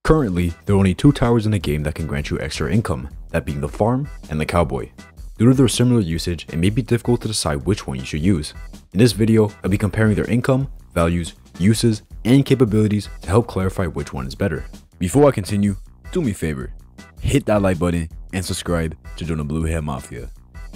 Currently, there are only two towers in the game that can grant you extra income, that being the farm and the cowboy. Due to their similar usage, it may be difficult to decide which one you should use. In this video, I'll be comparing their income, values, uses, and capabilities to help clarify which one is better. Before I continue, do me a favor, hit that like button and subscribe to join the Blue Head Mafia.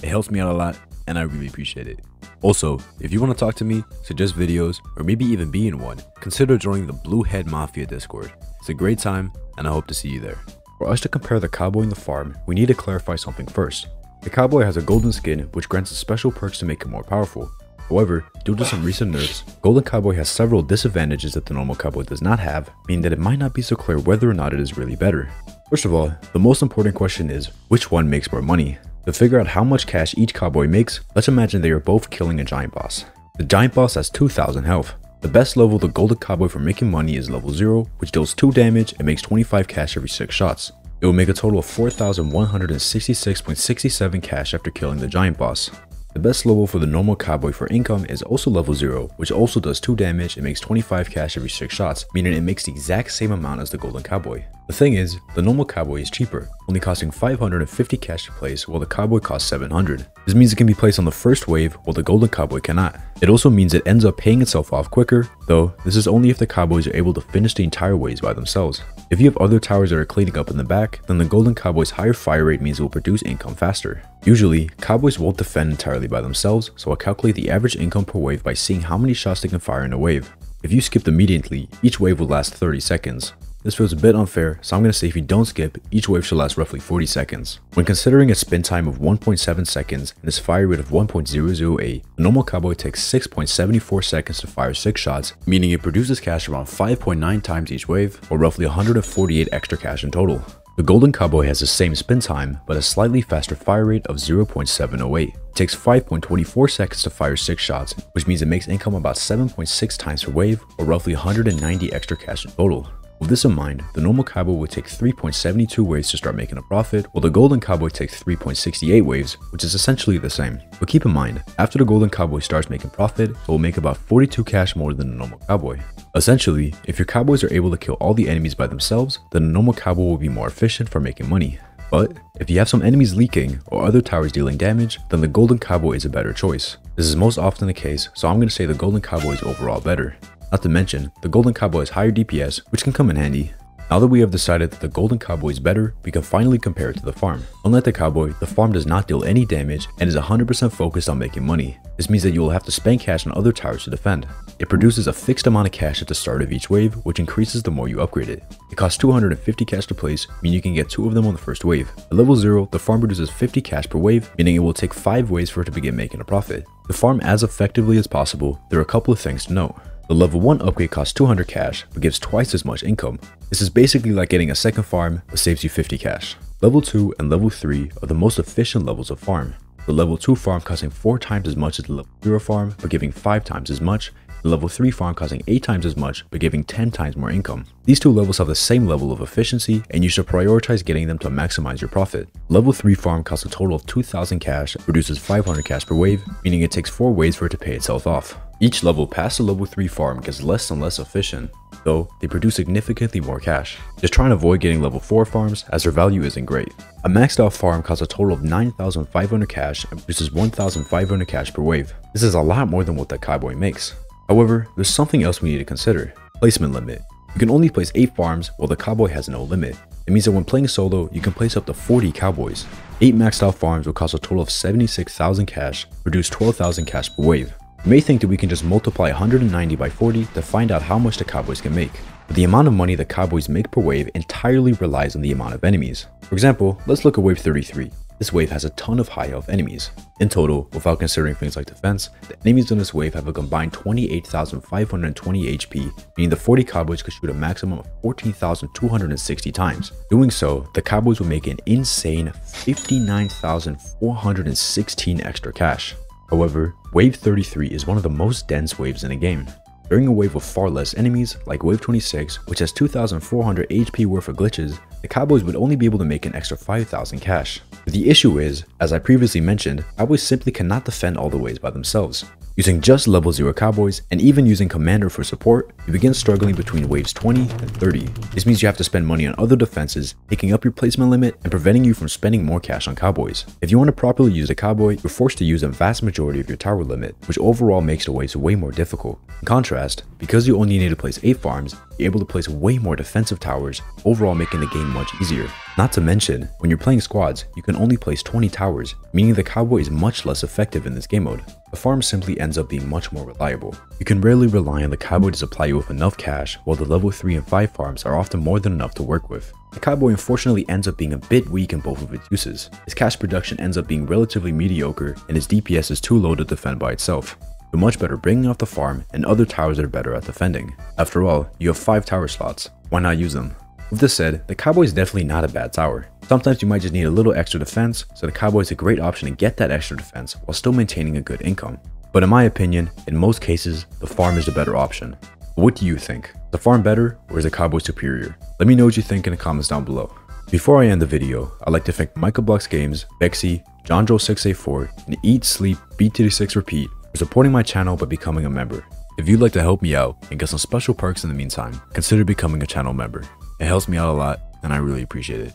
It helps me out a lot and I really appreciate it. Also, if you want to talk to me, suggest videos, or maybe even be in one, consider joining the Blue Head Mafia Discord. It's a great time and I hope to see you there. For us to compare the cowboy and the farm, we need to clarify something first. The cowboy has a golden skin which grants special perks to make it more powerful. However, due to some recent nerfs, Golden Cowboy has several disadvantages that the normal cowboy does not have, meaning that it might not be so clear whether or not it is really better. First of all, the most important question is, which one makes more money? To figure out how much cash each cowboy makes, let's imagine they are both killing a giant boss. The giant boss has 2000 health. The best level of the Golden Cowboy for making money is level 0, which deals 2 damage and makes 25 cash every 6 shots. It will make a total of 4166.67 cash after killing the giant boss. The best level for the normal cowboy for income is also level 0, which also does 2 damage and makes 25 cash every 6 shots, meaning it makes the exact same amount as the golden cowboy. The thing is, the normal cowboy is cheaper, only costing 550 cash to place while the cowboy costs 700. This means it can be placed on the first wave while the golden cowboy cannot. It also means it ends up paying itself off quicker, though this is only if the cowboys are able to finish the entire waves by themselves. If you have other towers that are cleaning up in the back, then the golden cowboy's higher fire rate means it will produce income faster. Usually, cowboys won't defend entirely by themselves, so I'll calculate the average income per wave by seeing how many shots they can fire in a wave. If you skipped immediately, each wave will last 30 seconds. This feels a bit unfair, so I'm going to say if you don't skip, each wave should last roughly 40 seconds. When considering a spin time of 1.7 seconds and its fire rate of 1.008, the normal cowboy takes 6.74 seconds to fire 6 shots, meaning it produces cash around 5.9 times each wave, or roughly 148 extra cash in total. The golden cowboy has the same spin time, but a slightly faster fire rate of 0.708. It takes 5.24 seconds to fire 6 shots, which means it makes income about 7.6 times per wave, or roughly 190 extra cash in total. With this in mind, the normal cowboy would take 3.72 waves to start making a profit, while the golden cowboy takes 3.68 waves, which is essentially the same. But keep in mind, after the golden cowboy starts making profit, it will make about 42 cash more than the normal cowboy. Essentially, if your cowboys are able to kill all the enemies by themselves, then the normal cowboy will be more efficient for making money. But if you have some enemies leaking or other towers dealing damage, then the golden cowboy is a better choice. This is most often the case, so I'm going to say the golden cowboy is overall better. Not to mention, the golden cowboy has higher DPS, which can come in handy. Now that we have decided that the golden cowboy is better, we can finally compare it to the farm. Unlike the cowboy, the farm does not deal any damage and is 100% focused on making money. This means that you will have to spend cash on other towers to defend. It produces a fixed amount of cash at the start of each wave, which increases the more you upgrade it. It costs 250 cash to place, meaning you can get 2 of them on the first wave. At level 0, the farm produces 50 cash per wave, meaning it will take 5 waves for it to begin making a profit. To farm as effectively as possible, there are a couple of things to note. The level 1 upgrade costs 200 cash, but gives twice as much income. This is basically like getting a second farm, but saves you 50 cash. Level 2 and level 3 are the most efficient levels of farm. The level 2 farm costing 4 times as much as the level 0 farm, but giving 5 times as much. The level 3 farm costing 8 times as much, but giving 10 times more income. These two levels have the same level of efficiency, and you should prioritize getting them to maximize your profit. Level 3 farm costs a total of 2000 cash, produces 500 cash per wave, meaning it takes 4 waves for it to pay itself off. Each level past the level 3 farm gets less and less efficient, though they produce significantly more cash. Just try and avoid getting level 4 farms as their value isn't great. A maxed out farm costs a total of 9500 cash and produces 1500 cash per wave. This is a lot more than what the cowboy makes. However, there's something else we need to consider. Placement limit. You can only place 8 farms while the cowboy has no limit. It means that when playing solo, you can place up to 40 cowboys. 8 maxed out farms will cost a total of 76,000 cash, produce 12,000 cash per wave. You may think that we can just multiply 190 by 40 to find out how much the cowboys can make. But the amount of money the cowboys make per wave entirely relies on the amount of enemies. For example, let's look at wave 33. This wave has a ton of high health enemies. In total, without considering things like defense, the enemies in this wave have a combined 28,520 HP, meaning the 40 cowboys could shoot a maximum of 14,260 times. Doing so, the cowboys will make an insane 59,416 extra cash. However, wave 33 is one of the most dense waves in the game. During a wave with far less enemies, like wave 26, which has 2,400 HP worth of glitches, the cowboys would only be able to make an extra 5,000 cash. But the issue is, as I previously mentioned, cowboys simply cannot defend all the waves by themselves. Using just level 0 cowboys, and even using commander for support, you begin struggling between waves 20 and 30. This means you have to spend money on other defenses, taking up your placement limit and preventing you from spending more cash on cowboys. If you want to properly use a cowboy, you're forced to use a vast majority of your tower limit, which overall makes the waves way more difficult. In contrast, because you only need to place 8 farms, you're able to place way more defensive towers, overall making the game much easier. Not to mention, when you're playing squads, you can only place 20 towers, meaning the cowboy is much less effective in this game mode. The farm simply ends up being much more reliable. You can rarely rely on the cowboy to supply you with enough cash, while the level 3 and 5 farms are often more than enough to work with. The cowboy unfortunately ends up being a bit weak in both of its uses. His cash production ends up being relatively mediocre, and his DPS is too low to defend by itself. You're much better bringing off the farm and other towers that are better at defending. After all, you have 5 tower slots. Why not use them? With this said, the cowboy is definitely not a bad tower. Sometimes you might just need a little extra defense, so the cowboy is a great option to get that extra defense while still maintaining a good income. But in my opinion, in most cases, the farm is the better option. But what do you think? Is the farm better or is the cowboy superior? Let me know what you think in the comments down below. Before I end the video, I'd like to thank Michael Blocks Games, Bexy, JohnJoe684, and Eat Sleep B36 Repeat for supporting my channel by becoming a member. If you'd like to help me out and get some special perks in the meantime, consider becoming a channel member. It helps me out a lot and I really appreciate it.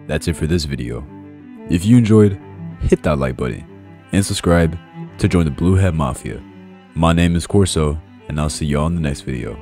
That's it for this video. If you enjoyed, hit that like button and subscribe to join the Blue Head Mafia. My name is CORSO and I'll see y'all in the next video.